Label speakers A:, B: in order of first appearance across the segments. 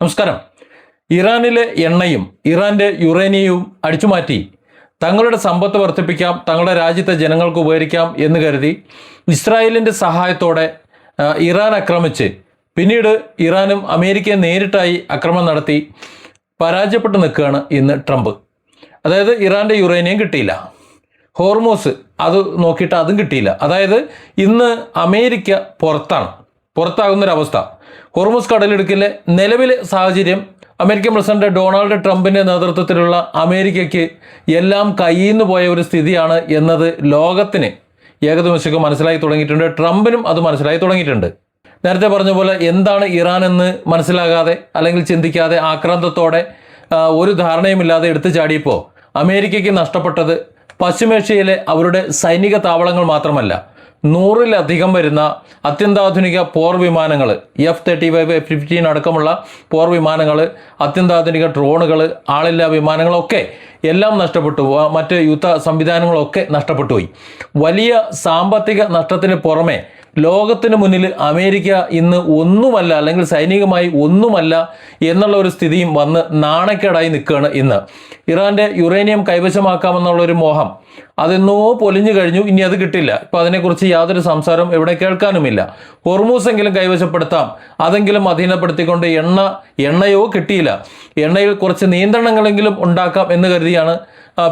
A: നമസ്കാരം. ഇറാനിലെ എണ്ണയും ഇറാന്റെ യുറേനിയവും അടിച്ചുമാറ്റി തങ്ങളുടെ സമ്പത്ത് വർദ്ധിപ്പിക്കാം, തങ്ങളുടെ രാജ്യത്തെ ജനങ്ങൾക്ക് ഉപകരിക്കാം എന്ന് കരുതി ഇസ്രായേലിൻ്റെ സഹായത്തോടെ ഇറാൻ ആക്രമിച്ച് പിന്നീട് ഇറാനും അമേരിക്കയെ നേരിട്ടായി ആക്രമണം നടത്തി പരാജയപ്പെട്ട് നിൽക്കുകയാണ് ഇന്ന് ട്രംപ്. അതായത് ഇറാൻ്റെ യുറേനിയം കിട്ടിയില്ല, ഹോർമോസ് അത് നോക്കിയിട്ട് അതും കിട്ടിയില്ല. അതായത് ഇന്ന് അമേരിക്ക പുറത്താകുന്നൊരവസ്ഥ. ഹോർമൂസ് കടലിടുക്കിലെ നിലവിലെ സാഹചര്യം അമേരിക്കൻ പ്രസിഡന്റ് ഡൊണാൾഡ് ട്രംപിൻ്റെ നേതൃത്വത്തിലുള്ള അമേരിക്കയ്ക്ക് എല്ലാം കയ്യിൽ നിന്ന് പോയ ഒരു സ്ഥിതിയാണ് എന്നത് ലോകത്തിന് ഏകദേശം മനസ്സിലായി തുടങ്ങിയിട്ടുണ്ട്. ട്രംപിനും അത് മനസ്സിലായി തുടങ്ങിയിട്ടുണ്ട്. നേരത്തെ പറഞ്ഞ പോലെ എന്താണ് ഇറാൻ എന്ന് മനസ്സിലാകാതെ അല്ലെങ്കിൽ ചിന്തിക്കാതെ ആക്രാന്തത്തോടെ ഒരു ധാരണയുമില്ലാതെ എടുത്തു ചാടിയപ്പോൾ അമേരിക്കയ്ക്ക് നഷ്ടപ്പെട്ടത് പശ്ചിമേഷ്യയിലെ അവരുടെ സൈനിക താവളങ്ങൾ മാത്രമല്ല, 100-ലധികം വരുന്ന അത്യന്താധുനിക പോർ വിമാനങ്ങൾ, F-35, F-15 അടക്കമുള്ള പോർ വിമാനങ്ങൾ, അത്യന്താധുനിക ഡ്രോണുകൾ, ആളില്ലാ വിമാനങ്ങളൊക്കെ എല്ലാം നഷ്ടപ്പെട്ടു. മറ്റ് യുദ്ധ സംവിധാനങ്ങളൊക്കെ നഷ്ടപ്പെട്ടു പോയി. വലിയ സാമ്പത്തിക നഷ്ടത്തിന് പുറമെ ലോകത്തിന് മുന്നിൽ അമേരിക്ക ഇന്ന് ഒന്നുമല്ല, അല്ലെങ്കിൽ സൈനികമായി ഒന്നുമല്ല എന്നുള്ള ഒരു സ്ഥിതിയും വന്ന് നാണക്കേടായി നിൽക്കുകയാണ്. ഇന്ന് ഇറാൻ്റെ യുറേനിയം കൈവശമാക്കാമെന്നുള്ളൊരു മോഹം അതെന്നോ പൊലിഞ്ഞു കഴിഞ്ഞു. ഇനി അത് കിട്ടില്ല. ഇപ്പോൾ അതിനെക്കുറിച്ച് യാതൊരു സംസാരവും എവിടെ കേൾക്കാനുമില്ല. ഹോർമൂസെങ്കിലും കൈവശപ്പെടുത്താം, അതെങ്കിലും അധീനപ്പെടുത്തിക്കൊണ്ട് എണ്ണയോ കിട്ടിയില്ല, എണ്ണയിൽ കുറച്ച് നിയന്ത്രണങ്ങളെങ്കിലും ഉണ്ടാക്കാം എന്ന് കരുതിയാണ്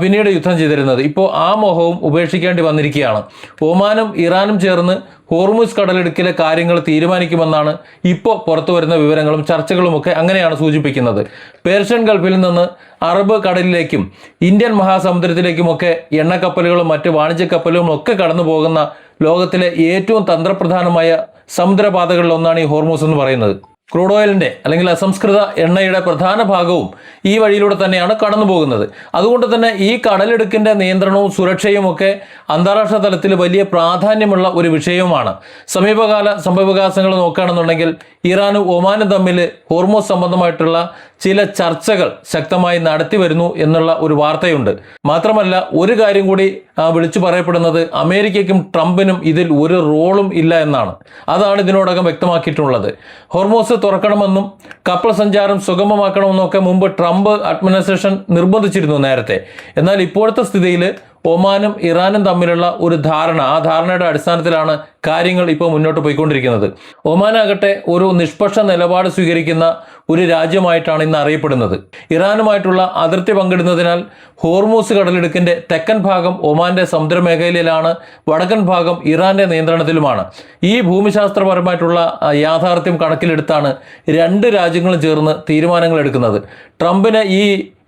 A: പിന്നീട് യുദ്ധം ചെയ്തിരുന്നത്. ഇപ്പോൾ ആ മോഹവും ഉപേക്ഷിക്കേണ്ടി വന്നിരിക്കുകയാണ്. ഒമാനും ഇറാനും ചേർന്ന് ഹോർമൂസ് കടലിടുക്കിലെ കാര്യങ്ങൾ തീരുമാനിക്കുമെന്നാണ് ഇപ്പോൾ പുറത്തു വരുന്ന വിവരങ്ങളും ചർച്ചകളുമൊക്കെ അങ്ങനെയാണ് സൂചിപ്പിക്കുന്നത്. പേർഷ്യൻ ഗൾഫിൽ നിന്ന് അറബ് കടലിലേക്കും ഇന്ത്യൻ മഹാസമുദ്രത്തിലേക്കുമൊക്കെ എണ്ണക്കപ്പലുകളും മറ്റ് വാണിജ്യ കപ്പലുകളും ഒക്കെ കടന്നു പോകുന്ന ലോകത്തിലെ ഏറ്റവും തന്ത്രപ്രധാനമായ സമുദ്രപാതകളിലൊന്നാണ് ഈ ഹോർമൂസ് എന്ന് പറയുന്നത്. ക്രൂഡ് ഓയിലിൻ്റെ അല്ലെങ്കിൽ അസംസ്കൃത എണ്ണയുടെ പ്രധാന ഭാഗവും ഈ വഴിയിലൂടെ തന്നെയാണ് കടന്നു പോകുന്നത്. അതുകൊണ്ട് തന്നെ ഈ കടലിടുക്കിൻ്റെ നിയന്ത്രണവും സുരക്ഷയും ഒക്കെ അന്താരാഷ്ട്ര തലത്തിൽ വലിയ പ്രാധാന്യമുള്ള ഒരു വിഷയവുമാണ്. സമീപകാല സംഭവവികാസങ്ങൾ നോക്കുകയാണെന്നുണ്ടെങ്കിൽ ഇറാനും ഒമാനും തമ്മിൽ ഹോർമൂസ് സംബന്ധമായിട്ടുള്ള ചില ചർച്ചകൾ ശക്തമായി നടത്തി വരുന്നു എന്നുള്ള ഒരു വാർത്തയുണ്ട്. മാത്രമല്ല ഒരു കാര്യം കൂടി വിളിച്ചു പറയപ്പെടുന്നത് അമേരിക്കയ്ക്കും ട്രംപിനും ഇതിൽ ഒരു റോളും ഇല്ല എന്നാണ്. അതാണ് ഇതിനോടകം വ്യക്തമാക്കിയിട്ടുള്ളത്. ഹോർമൂസ് തുറക്കണമെന്നും കപ്പൽ സഞ്ചാരം സുഗമമാക്കണമെന്നും ഒക്കെ മുമ്പ് ട്രംപ് അഡ്മിനിസ്ട്രേഷൻ നിർബന്ധിച്ചിരുന്നു നേരത്തെ. എന്നാൽ ഇപ്പോഴത്തെ സ്ഥിതിയിൽ ഒമാനും ഇറാനും തമ്മിലുള്ള ഒരു ധാരണ, ആ ധാരണയുടെ അടിസ്ഥാനത്തിലാണ് കാര്യങ്ങൾ ഇപ്പോൾ മുന്നോട്ട് പോയിക്കൊണ്ടിരിക്കുന്നത്. ഒമാനാകട്ടെ ഒരു നിഷ്പക്ഷ നിലപാട് സ്വീകരിക്കുന്ന ഒരു രാജ്യമായിട്ടാണ് ഇന്ന് അറിയപ്പെടുന്നത്. ഇറാനുമായിട്ടുള്ള അതിർത്തി പങ്കിടുന്നതിനാൽ ഹോർമൂസ് കടലിടുക്കിൻ്റെ തെക്കൻ ഭാഗം ഒമാന്റെ സമുദ്രമേഖലയിലാണ്, വടക്കൻ ഭാഗം ഇറാന്റെ നിയന്ത്രണത്തിലുമാണ്. ഈ ഭൂമിശാസ്ത്രപരമായിട്ടുള്ള യാഥാർത്ഥ്യം കണക്കിലെടുത്താണ് രണ്ട് രാജ്യങ്ങളും ചേർന്ന് തീരുമാനങ്ങൾ എടുക്കുന്നത്. ട്രംപിന്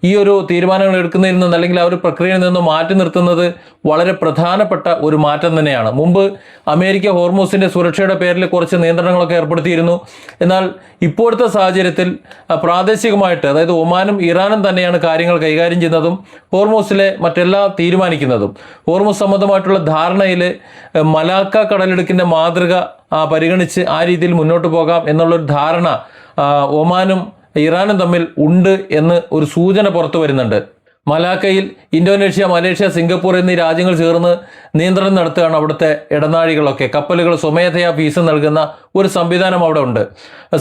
A: ഈ ഒരു തീരുമാനങ്ങൾ എടുക്കുന്നതിൽ നിന്ന് അല്ലെങ്കിൽ ആ ഒരു പ്രക്രിയയിൽ നിന്ന് മാറ്റി നിർത്തുന്നത് വളരെ പ്രധാനപ്പെട്ട ഒരു മാറ്റം തന്നെയാണ്. മുമ്പ് അമേരിക്ക ഹോർമൂസിൻ്റെ സുരക്ഷയുടെ പേരിൽ കുറച്ച് നിയന്ത്രണങ്ങളൊക്കെ ഏർപ്പെടുത്തിയിരുന്നു. എന്നാൽ ഇപ്പോഴത്തെ സാഹചര്യത്തിൽ പ്രാദേശികമായിട്ട്, അതായത് ഒമാനും ഇറാനും തന്നെയാണ് കാര്യങ്ങൾ കൈകാര്യം ചെയ്യുന്നതും ഹോർമൂസിലെ മറ്റെല്ലാം തീരുമാനിക്കുന്നതും. ഹോർമൂസ് സംബന്ധമായിട്ടുള്ള ധാരണയിൽ മലാക്ക കടലിടുക്കിൻ്റെ മാതൃക പരിഗണിച്ച് ആ രീതിയിൽ മുന്നോട്ട് പോകാം എന്നുള്ളൊരു ധാരണ ഒമാനും ഇറാനും തമ്മിൽ ഉണ്ട് എന്ന് ഒരു സൂചന പുറത്തു വരുന്നുണ്ട്. മലാക്കയിൽ ഇന്തോനേഷ്യ, മലേഷ്യ, സിംഗപ്പൂർ എന്നീ രാജ്യങ്ങൾ ചേർന്ന് നിയന്ത്രണം നടത്തുകയാണ് അവിടുത്തെ ഇടനാഴികളൊക്കെ. കപ്പലുകൾ സ്വമേധയാ ഫീസ് നൽകുന്ന ഒരു സംവിധാനം അവിടെ ഉണ്ട്.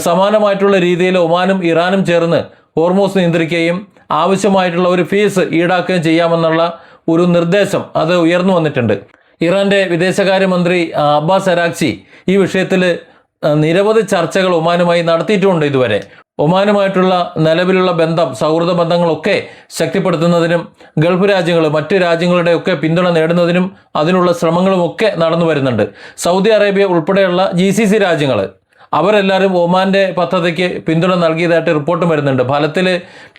A: സമാനമായിട്ടുള്ള രീതിയിൽ ഒമാനും ഇറാനും ചേർന്ന് ഹോർമൂസ് നിയന്ത്രിക്കുകയും ആവശ്യമായിട്ടുള്ള ഒരു ഫീസ് ഈടാക്കുകയും ചെയ്യാമെന്നുള്ള ഒരു നിർദ്ദേശം അത് ഉയർന്നു വന്നിട്ടുണ്ട്. ഇറാന്റെ വിദേശകാര്യമന്ത്രി അബ്ബാസ് അരാക്ചി ഈ വിഷയത്തിൽ നിരവധി ചർച്ചകൾ ഒമാനുമായി നടത്തിയിട്ടുമുണ്ട്. ഇതുവരെ ഒമാനുമായിട്ടുള്ള നിലവിലുള്ള ബന്ധം, സൗഹൃദ ബന്ധങ്ങളൊക്കെ ശക്തിപ്പെടുത്തുന്നതിനും ഗൾഫ് രാജ്യങ്ങൾ, മറ്റ് രാജ്യങ്ങളുടെ ഒക്കെ പിന്തുണ നേടുന്നതിനും അതിനുള്ള ശ്രമങ്ങളും ഒക്കെ നടന്നു വരുന്നുണ്ട്. സൗദി അറേബ്യ ഉൾപ്പെടെയുള്ള GCC രാജ്യങ്ങൾ അവരെല്ലാവരും ഒമാൻ്റെ പദ്ധതിക്ക് പിന്തുണ നൽകിയതായിട്ട് റിപ്പോർട്ടും വരുന്നുണ്ട്. ഫലത്തിൽ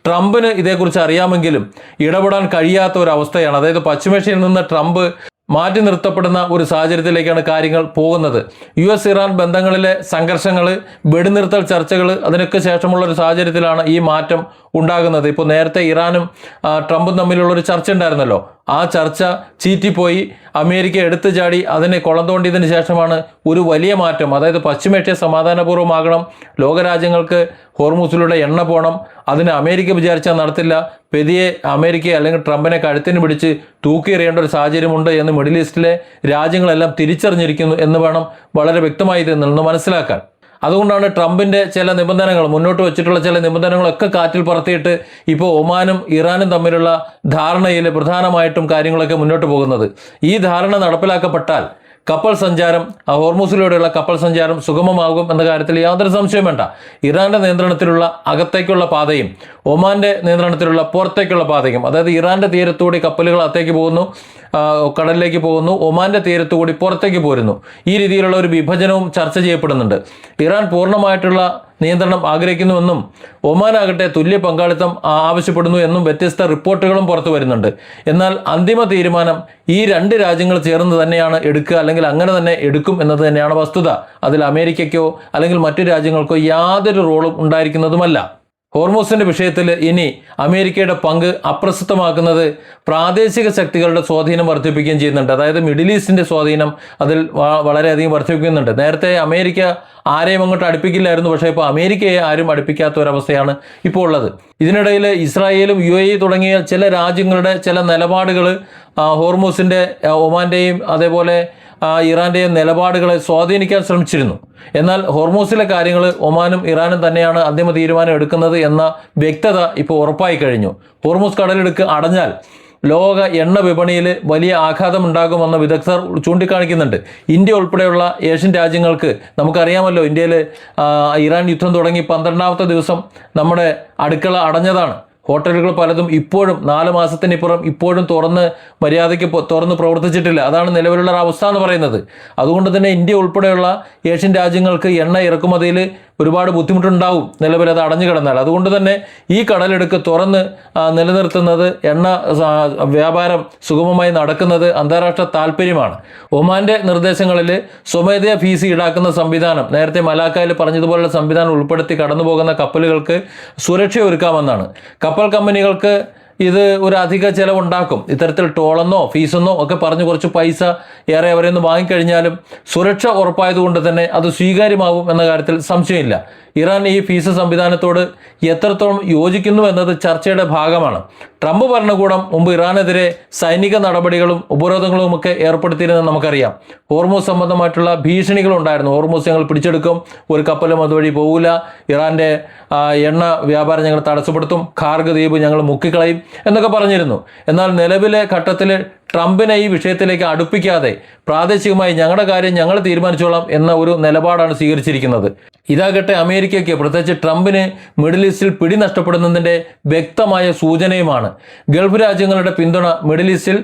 A: ട്രംപിന് ഇതേക്കുറിച്ച് അറിയാമെങ്കിലും ഇടപെടാൻ കഴിയാത്ത ഒരു അവസ്ഥയാണ്. അതായത് പശ്ചിമേഷ്യയിൽ നിന്ന് ട്രംപ് മാറ്റി നിർത്തപ്പെടുന്ന ഒരു സാഹചര്യത്തിലേക്കാണ് കാര്യങ്ങൾ പോകുന്നത്. US ഇറാൻ ബന്ധങ്ങളിലെ സംഘർഷങ്ങൾ, വെടിനിർത്തൽ ചർച്ചകൾ, അതിനൊക്കെ ശേഷമുള്ള ഒരു സാഹചര്യത്തിലാണ് ഈ മാറ്റം ഉണ്ടാകുന്നത്. ഇപ്പോൾ നേരത്തെ ഇറാനും ട്രംപും തമ്മിലുള്ളൊരു ചർച്ച ഉണ്ടായിരുന്നല്ലോ, ആ ചർച്ച ചീറ്റിപ്പോയി. അമേരിക്ക എടുത്തു ചാടി അതിനെ കുളം തോണ്ടിയതിന് ശേഷമാണ് ഒരു വലിയ മാറ്റം. അതായത് പശ്ചിമേഷ്യ സമാധാനപൂർവ്വമാകണം, ലോകരാജ്യങ്ങൾക്ക് ഹോർമൂസിലൂടെ എണ്ണ പോകണം, അതിന് അമേരിക്ക വിചാരിച്ചാൽ നടത്തില്ല, പെതിയെ അമേരിക്കയെ അല്ലെങ്കിൽ ട്രംപിനെ കഴുത്തിന് പിടിച്ച് തൂക്കിയെറിയേണ്ട ഒരു സാഹചര്യമുണ്ട് എന്ന് മിഡിൽ ഈസ്റ്റിലെ രാജ്യങ്ങളെല്ലാം തിരിച്ചറിഞ്ഞിരിക്കുന്നു എന്ന് വേണം വളരെ വ്യക്തമായി ഇതിൽ നിന്ന് മനസ്സിലാക്കാൻ. അതുകൊണ്ടാണ് ട്രംപിൻ്റെ ചില നിബന്ധനകൾ, മുന്നോട്ട് വെച്ചിട്ടുള്ള ചില നിബന്ധനകളൊക്കെ കാറ്റിൽ പറത്തിയിട്ട് ഇപ്പോൾ ഒമാനും ഇറാനും തമ്മിലുള്ള ധാരണയിൽ പ്രധാനമായിട്ടും കാര്യങ്ങളൊക്കെ മുന്നോട്ട് പോകുന്നത്. ഈ ധാരണ നടപ്പിലാക്കപ്പെട്ടാൽ കപ്പൽ സഞ്ചാരം, ഹോർമൂസിലൂടെയുള്ള കപ്പൽ സഞ്ചാരം സുഗമമാകും എന്ന കാര്യത്തിൽ യാതൊരു സംശയം വേണ്ട. ഇറാന്റെ നിയന്ത്രണത്തിലുള്ള അകത്തേക്കുള്ള പാതയും ഒമാന്റെ നിയന്ത്രണത്തിലുള്ള പുറത്തേക്കുള്ള പാതയും, അതായത് ഇറാന്റെ തീരത്തുകൂടി കപ്പലുകൾ അകത്തേക്ക് പോകുന്നു, കടലിലേക്ക് പോകുന്നു, ഒമാന്റെ തീരത്തുകൂടി പുറത്തേക്ക് പോരുന്നു. ഈ രീതിയിലുള്ള ഒരു വിഭജനവും ചർച്ച ചെയ്യപ്പെടുന്നുണ്ട്. ഇറാൻ പൂർണ്ണമായിട്ടുള്ള നിയന്ത്രണം ആഗ്രഹിക്കുന്നുവെന്നും ഒമാനാകട്ടെ തുല്യ പങ്കാളിത്തം ആവശ്യപ്പെടുന്നു എന്നും വ്യത്യസ്ത റിപ്പോർട്ടുകളും പുറത്തു വരുന്നുണ്ട്. എന്നാൽ അന്തിമ തീരുമാനം ഈ രണ്ട് രാജ്യങ്ങൾ ചേർന്ന് തന്നെയാണ് എടുക്കുക, അല്ലെങ്കിൽ അങ്ങനെ തന്നെ എടുക്കും എന്നത് തന്നെയാണ് വസ്തുത. അതിൽ അമേരിക്കയ്ക്കോ അല്ലെങ്കിൽ മറ്റു രാജ്യങ്ങൾക്കോ യാതൊരു റോളും ഉണ്ടായിരിക്കുന്നതുമല്ല. ഹോർമൂസിന്റെ വിഷയത്തിൽ ഇനി അമേരിക്കയുടെ പങ്ക് അപ്രസക്തമാക്കുന്നത് പ്രാദേശിക ശക്തികളുടെ സ്വാധീനം വർദ്ധിപ്പിക്കുകയും ചെയ്യുന്നുണ്ട്. അതായത് മിഡിൽ ഈസ്റ്റിന്റെ സ്വാധീനം അതിൽ വളരെയധികം വർദ്ധിപ്പിക്കുന്നുണ്ട്. നേരത്തെ അമേരിക്ക ആരെയും അങ്ങോട്ട് അടുപ്പിക്കില്ലായിരുന്നു, പക്ഷേ ഇപ്പോൾ അമേരിക്കയെ ആരും അടുപ്പിക്കാത്ത ഒരവസ്ഥയാണ് ഇപ്പോൾ ഉള്ളത്. ഇതിനിടയിൽ ഇസ്രായേലും UAE തുടങ്ങിയ ചില രാജ്യങ്ങളുടെ ചില നിലപാടുകൾ ഹോർമൂസിന്റെ, ഒമാന്റെയും അതേപോലെ ഇറാന്റെയും നിലപാടുകളെ സ്വാധീനിക്കാൻ ശ്രമിച്ചിരുന്നു. എന്നാൽ ഹോർമൂസിലെ കാര്യങ്ങൾ ഒമാനും ഇറാനും തന്നെയാണ് അന്തിമ തീരുമാനം എടുക്കുന്നത് എന്ന വ്യക്തത ഇപ്പോൾ ഉറപ്പായി കഴിഞ്ഞു. ഹോർമൂസ് കടലിടുക്ക് അടഞ്ഞാൽ ലോക എണ്ണ വിപണിയിൽ വലിയ ആഘാതം ഉണ്ടാകുമെന്ന് വിദഗ്ധർ ചൂണ്ടിക്കാണിക്കുന്നുണ്ട്. ഇന്ത്യ ഉൾപ്പെടെയുള്ള ഏഷ്യൻ രാജ്യങ്ങൾക്ക് നമുക്കറിയാമല്ലോ, ഇന്ത്യയിൽ ഇറാൻ യുദ്ധം തുടങ്ങി 12ാമത്തെ ദിവസം നമ്മുടെ അടുക്കള അടഞ്ഞതാണ്. ഹോട്ടലുകൾ പലതും ഇപ്പോഴും 4 മാസത്തിനിപ്പുറം ഇപ്പോഴും മര്യാദയ്ക്ക് തുറന്ന് പ്രവർത്തിച്ചിട്ടില്ല. അതാണ് നിലവിലുള്ള അവസ്ഥ എന്ന് പറയുന്നത്. അതുകൊണ്ട് തന്നെ ഇന്ത്യ ഉൾപ്പെടെയുള്ള ഏഷ്യൻ രാജ്യങ്ങൾക്ക് എണ്ണ ഇറക്കുമതിയിൽ ഒരുപാട് ബുദ്ധിമുട്ടുണ്ടാവും നിലവിൽ അത് അടഞ്ഞു കിടന്നാൽ. അതുകൊണ്ട് തന്നെ ഈ കടലെടുക്ക് തുറന്ന് നിലനിർത്തുന്നത്, എണ്ണ വ്യാപാരം സുഗമമായി നടക്കുന്നത് അന്താരാഷ്ട്ര താല്പര്യമാണ്. ഒമാന്റെ നിർദ്ദേശങ്ങളിൽ സ്വമേധയാ ഫീസ് ഈടാക്കുന്ന സംവിധാനം, നേരത്തെ മലാക്കയിൽ പറഞ്ഞതുപോലുള്ള സംവിധാനം ഉൾപ്പെടുത്തി കടന്നു പോകുന്ന കപ്പലുകൾക്ക് സുരക്ഷ ഒരുക്കാമെന്നാണ്. കപ്പൽ കമ്പനികൾക്ക് ഇത് ഒരു അധിക ചിലവുണ്ടാക്കും. ഇത്തരത്തിൽ ടോളെന്നോ ഫീസെന്നോ ഒക്കെ പറഞ്ഞ് കുറച്ച് പൈസ ഏറെ അവരെ നിന്ന് വാങ്ങിക്കഴിഞ്ഞാലും സുരക്ഷ ഉറപ്പായതുകൊണ്ട് തന്നെ അത് സ്വീകാര്യമാവും എന്ന കാര്യത്തിൽ സംശയമില്ല. ഇറാൻ ഈ ഫീസ് സംവിധാനത്തോട് എത്രത്തോളം യോജിക്കുന്നു എന്നത് ചർച്ചയുടെ ഭാഗമാണ്. ട്രംപ് ഭരണകൂടം മുമ്പ് ഇറാനെതിരെ സൈനിക നടപടികളും ഉപരോധങ്ങളുമൊക്കെ ഏർപ്പെടുത്തിയിരുന്നത് നമുക്കറിയാം. ഹോർമൂസ് സംബന്ധമായിട്ടുള്ള ഭീഷണികളുണ്ടായിരുന്നു. ഹോർമൂസ് ഞങ്ങൾ പിടിച്ചെടുക്കും, ഒരു കപ്പലും അതുവഴി പോകില്ല, ഇറാൻ്റെ എണ്ണ വ്യാപാരം ഞങ്ങൾ തടസ്സപ്പെടുത്തും, ഖാർഗ് ദ്വീപ് ഞങ്ങൾ മുക്കിക്കളയും എന്നൊക്കെ പറഞ്ഞിരുന്നു. എന്നാൽ നിലവിലെ ഘട്ടത്തിൽ ട്രംപിനെ ഈ വിഷയത്തിലേക്ക് അടുപ്പിക്കാതെ പ്രാദേശികമായി ഞങ്ങളുടെ കാര്യം ഞങ്ങൾ തീരുമാനിച്ചോളാം എന്ന ഒരു നിലപാടാണ് സ്വീകരിച്ചിരിക്കുന്നത്. ഇതാകട്ടെ അമേരിക്കയ്ക്ക്, പ്രത്യേകിച്ച് ട്രംപിന് മിഡിൽ ഈസ്റ്റിൽ പിടി നഷ്ടപ്പെടുന്നതിൻ്റെ വ്യക്തമായ സൂചനയുമാണ്. ഗൾഫ് രാജ്യങ്ങളുടെ പിന്തുണ മിഡിൽ ഈസ്റ്റിൽ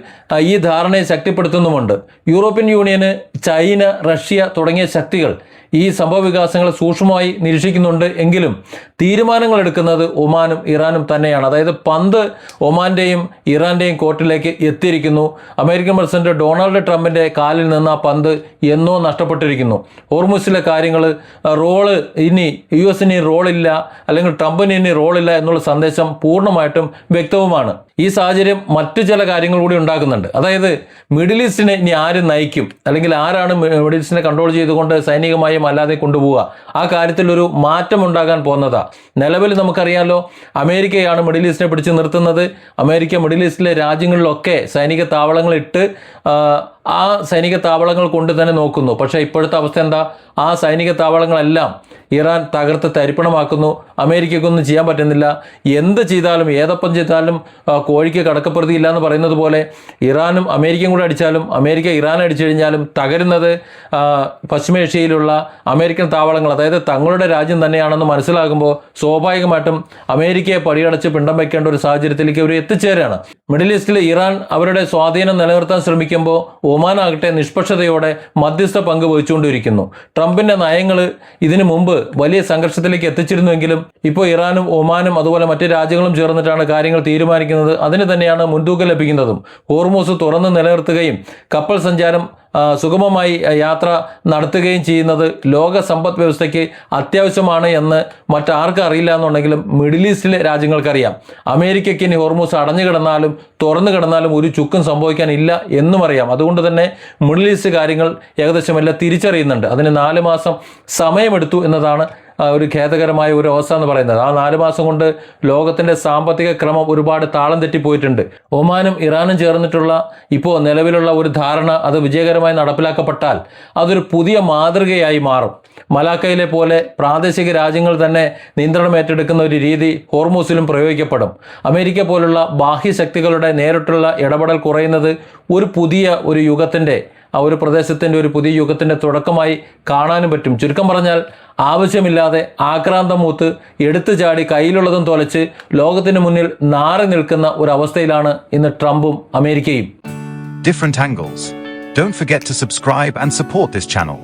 A: ഈ ധാരണയെ ശക്തിപ്പെടുത്തുന്നുമുണ്ട്. യൂറോപ്യൻ യൂണിയന്, ചൈന, റഷ്യ തുടങ്ങിയ ശക്തികൾ ഈ സംഭവ വികാസങ്ങൾ സൂക്ഷ്മമായി നിരീക്ഷിക്കുന്നുണ്ട്. എങ്കിലും തീരുമാനങ്ങൾ എടുക്കുന്നത് ഒമാനും ഇറാനും തന്നെയാണ്. അതായത് പന്ത് ഒമാന്റെയും ഇറാന്റെയും കോർട്ടിലേക്ക് എത്തിയിരിക്കുന്നു. അമേരിക്കൻ പ്രസിഡന്റ് ഡൊണാൾഡ് ട്രംപിന്റെ കാലിൽ നിന്ന് ആ പന്ത് എന്നോ നഷ്ടപ്പെട്ടിരിക്കുന്നു. ഹോർമൂസിലെ കാര്യങ്ങൾ റോള് ഇനി US-ന് റോളില്ല, അല്ലെങ്കിൽ ട്രംപിന് ഇനി റോളില്ല എന്നുള്ള സന്ദേശം പൂർണ്ണമായിട്ടും വ്യക്തവുമാണ്. ഈ സാഹചര്യം മറ്റു ചില കാര്യങ്ങൾ കൂടി ഉണ്ടാക്കുന്നുണ്ട്. അതായത് മിഡിൽ ഈസ്റ്റിനെ ഇനി ആര് നയിക്കും, അല്ലെങ്കിൽ ആരാണ് മിഡിൽ ഈസ്റ്റിനെ കൺട്രോൾ ചെയ്തുകൊണ്ട് സൈനികമായും അല്ലാതെ കൊണ്ടുപോവുക, ആ കാര്യത്തിൽ ഒരു മാറ്റം ഉണ്ടാകാൻ പോകുന്നതാ. നിലവിൽ നമുക്കറിയാമല്ലോ, അമേരിക്കയാണ് മിഡിൽ ഈസ്റ്റിനെ പിടിച്ച് നിർത്തുന്നത്. അമേരിക്ക മിഡിൽ ഈസ്റ്റിലെ രാജ്യങ്ങളിലൊക്കെ സൈനിക താവളങ്ങൾ ഇട്ട് ആ സൈനിക താവളങ്ങൾ കൊണ്ട് തന്നെ നോക്കുന്നു. പക്ഷേ ഇപ്പോഴത്തെ അവസ്ഥ എന്താ? ആ സൈനിക താവളങ്ങളെല്ലാം ഇറാൻ തകർത്ത് തരിപ്പണമാക്കുന്നു. അമേരിക്കയ്ക്കൊന്നും ചെയ്യാൻ പറ്റുന്നില്ല. എന്ത് ചെയ്താലും, ഏതപ്പം ചെയ്താലും കോഴിക്ക് കടക്കപ്രതിയില്ല എന്ന് പറയുന്നത് പോലെ ഇറാനും അമേരിക്കയും കൂടെ അടിച്ചാലും, അമേരിക്ക ഇറാൻ അടിച്ചു കഴിഞ്ഞാലും തകരുന്നത് പശ്ചിമേഷ്യയിലുള്ള അമേരിക്കൻ താവളങ്ങൾ, അതായത് തങ്ങളുടെ രാജ്യം തന്നെയാണെന്ന് മനസ്സിലാകുമ്പോൾ സ്വാഭാവികമായിട്ടും അമേരിക്കയെ പടിയടച്ച് പിണ്ടം വയ്ക്കേണ്ട ഒരു സാഹചര്യത്തിലേക്ക് അവർ എത്തിച്ചേരുകയാണ്. മിഡിൽ ഈസ്റ്റിൽ ഇറാൻ അവരുടെ സ്വാധീനം നിലനിർത്താൻ ശ്രമിക്കുമ്പോൾ ഒമാനാകട്ടെ നിഷ്പക്ഷതയോടെ മധ്യസ്ഥ പങ്ക് വഹിച്ചുകൊണ്ടിരിക്കുന്നു. ട്രംപിന്റെ നയങ്ങൾ ഇതിനു മുമ്പ് വലിയ സംഘർഷത്തിലേക്ക് എത്തിച്ചിരുന്നുവെങ്കിലും ഇപ്പോൾ ഇറാനും ഒമാനും അതുപോലെ മറ്റ് രാജ്യങ്ങളും ചേർന്നിട്ടാണ് കാര്യങ്ങൾ തീരുമാനിക്കുന്നത്. അതിന് തന്നെയാണ് മുൻതൂക്കം ലഭിക്കുന്നതും. ഹോർമൂസ് തുറന്ന് നിലനിർത്തുകയും കപ്പൽ സഞ്ചാരം സുഗമമായി യാത്ര നടത്തുകയും ചെയ്യുന്നത് ലോക സമ്പദ് വ്യവസ്ഥയ്ക്ക് അത്യാവശ്യമാണ് എന്ന് മറ്റാർക്കും അറിയില്ല എന്നുണ്ടെങ്കിലും മിഡിൽ ഈസ്റ്റിലെ രാജ്യങ്ങൾക്കറിയാം. അമേരിക്കയ്ക്ക് ഇനി ഹോർമൂസ് അടഞ്ഞു കിടന്നാലും തുറന്നു കിടന്നാലും ഒരു ചുക്കും സംഭവിക്കാനില്ല എന്നും അറിയാം. അതുകൊണ്ട് തന്നെ മിഡിൽ ഈസ്റ്റ് കാര്യങ്ങൾ ഏകദേശം എല്ലാം തിരിച്ചറിയുന്നുണ്ട്. അതിന് 4 മാസം സമയമെടുത്തു എന്നതാണ് ഒരു ഖേദകരമായ ഒരു അവസ്ഥ എന്ന് പറയുന്നത്. ആ 4 മാസം കൊണ്ട് ലോകത്തിൻ്റെ സാമ്പത്തിക ക്രമം ഒരുപാട് താളം തെറ്റിപ്പോയിട്ടുണ്ട്. ഒമാനും ഇറാനും ചേർന്നിട്ടുള്ള ഇപ്പോൾ നിലവിലുള്ള ഒരു ധാരണ അത് വിജയകരമായി നടപ്പിലാക്കപ്പെട്ടാൽ അതൊരു പുതിയ മാതൃകയായി മാറും. മലാക്കയിലെ പോലെ പ്രാദേശിക രാജ്യങ്ങൾ തന്നെ നിയന്ത്രണം ഏറ്റെടുക്കുന്ന ഒരു രീതി ഹോർമൂസിലും പ്രയോഗിക്കപ്പെടും. അമേരിക്ക പോലുള്ള ബാഹ്യശക്തികളുടെ നേരിട്ടുള്ള ഇടപെടൽ കുറയുന്നത് ഒരു പുതിയ ഒരു യുഗത്തിൻ്റെ ഒരു പ്രദേശത്തിൻ്റെ ഒരു പുതിയ യുഗത്തിൻ്റെ തുടക്കമായി കാണാനും പറ്റും. ചുരുക്കം പറഞ്ഞാൽ ആവശ്യമില്ലാതെ ആക്രാന്തം മൂത്ത് എടുത്തു ചാടി കയ്യിലുള്ളതും തൊലച്ച് ലോകത്തിന് മുന്നിൽ നാറി നിൽക്കുന്ന ഒരു അവസ്ഥയിലാണ് ഇന്ന് ട്രംപും അമേരിക്കയും.
B: Different angles. Don't forget to subscribe and support this channel.